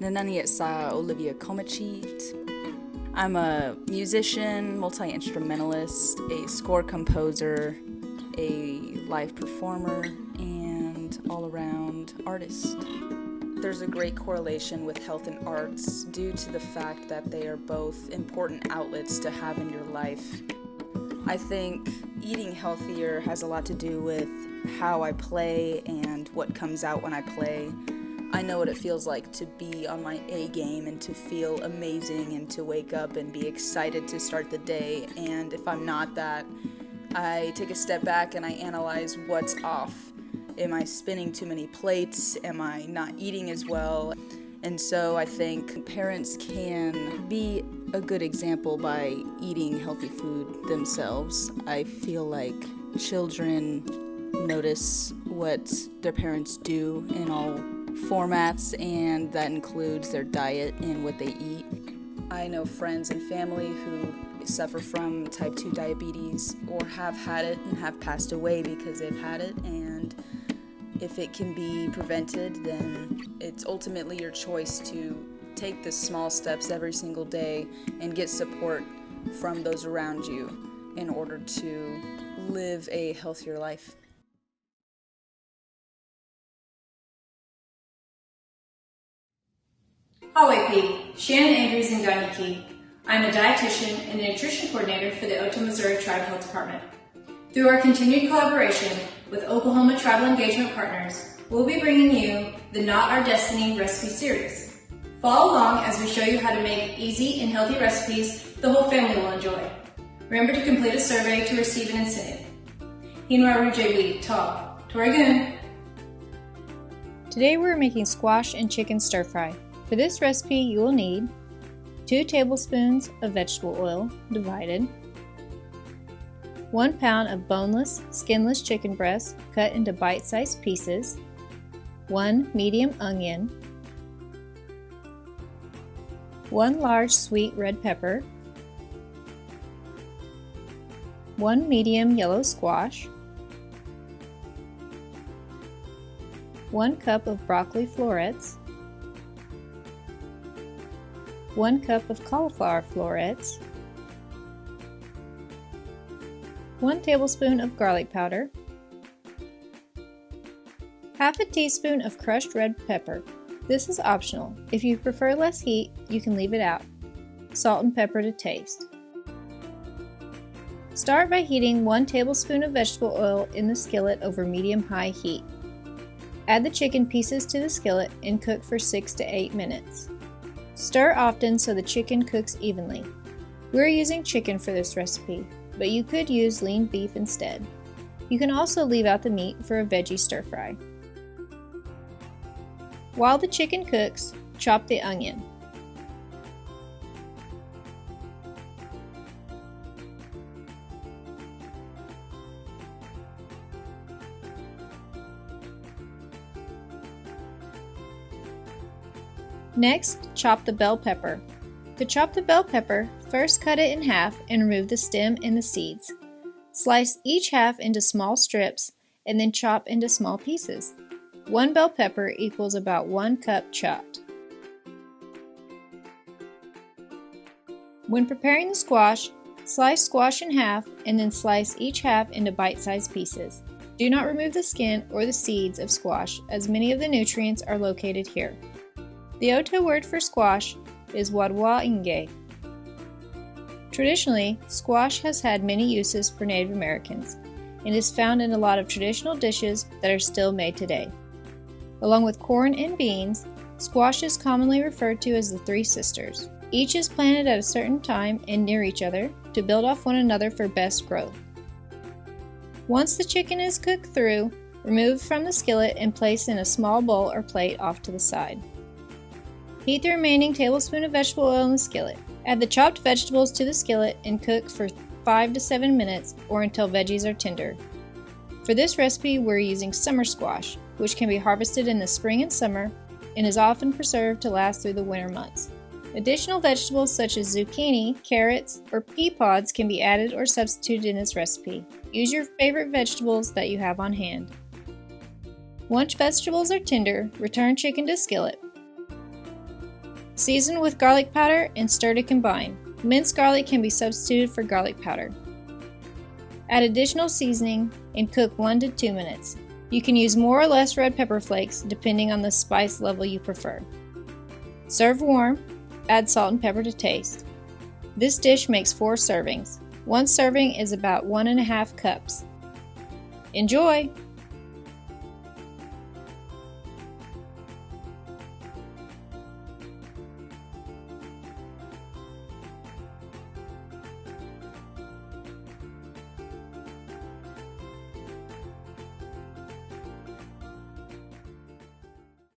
Nanani sa Olivia Komachit. I'm a musician, multi-instrumentalist, a score composer, a live performer, and all-around artist. There's a great correlation with health and arts due to the fact that they are both important outlets to have in your life. I think eating healthier has a lot to do with how I play and what comes out when I play. I know what it feels like to be on my A game and to feel amazing and to wake up and be excited to start the day. And if I'm not that, I take a step back and I analyze what's off. Am I spinning too many plates? Am I not eating as well? And so I think parents can be a good example by eating healthy food themselves. I feel like children notice what their parents do in all formats, and that includes their diet and what they eat. I know friends and family who suffer from type 2 diabetes or have had it and have passed away because they've had it, and if it can be prevented, then it's ultimately your choice to take the small steps every single day and get support from those around you in order to live a healthier life. Hawaii, Shannon Andrews in Ganiki. I'm a dietitian and a nutrition coordinator for the Otoe-Missouria Tribe Health Department. Through our continued collaboration with Oklahoma Tribal Engagement Partners, we'll be bringing you the Not Our Destiny recipe series. Follow along as we show you how to make easy and healthy recipes the whole family will enjoy. Remember to complete a survey to receive an incentive. Hinwa Rujewi, Ta, Torigun. Today we're making squash and chicken stir fry. For this recipe, you will need 2 tablespoons of vegetable oil, divided, 1 pound of boneless, skinless chicken breast cut into bite-sized pieces, 1 medium onion, 1 large sweet red pepper, 1 medium yellow squash, 1 cup of broccoli florets, 1 cup of cauliflower florets, 1 tablespoon of garlic powder, half a teaspoon of crushed red pepper. This is optional. If you prefer less heat, you can leave it out. Salt and pepper to taste. Start by heating 1 tablespoon of vegetable oil in the skillet over medium-high heat. Add the chicken pieces to the skillet and cook for 6 to 8 minutes. Stir often so the chicken cooks evenly. We're using chicken for this recipe, but you could use lean beef instead. You can also leave out the meat for a veggie stir fry. While the chicken cooks, chop the onion. Next, chop the bell pepper. To chop the bell pepper, first cut it in half and remove the stem and the seeds. Slice each half into small strips and then chop into small pieces. 1 bell pepper equals about 1 cup chopped. When preparing the squash, slice squash in half and then slice each half into bite-sized pieces. Do not remove the skin or the seeds of squash, as many of the nutrients are located here. The Otoe word for squash is wadwa-inge. Traditionally, squash has had many uses for Native Americans and is found in a lot of traditional dishes that are still made today. Along with corn and beans, squash is commonly referred to as the Three Sisters. Each is planted at a certain time and near each other to build off one another for best growth. Once the chicken is cooked through, remove from the skillet and place in a small bowl or plate off to the side. Heat the remaining tablespoon of vegetable oil in the skillet. Add the chopped vegetables to the skillet and cook for 5 to 7 minutes or until veggies are tender. For this recipe, we're using summer squash, which can be harvested in the spring and summer and is often preserved to last through the winter months. Additional vegetables such as zucchini, carrots, or pea pods can be added or substituted in this recipe. Use your favorite vegetables that you have on hand. Once vegetables are tender, return chicken to skillet. Season with garlic powder and stir to combine. Minced garlic can be substituted for garlic powder. Add additional seasoning and cook 1 to 2 minutes. You can use more or less red pepper flakes depending on the spice level you prefer. Serve warm. Add salt and pepper to taste. This dish makes 4 servings. 1 serving is about 1.5 cups. Enjoy!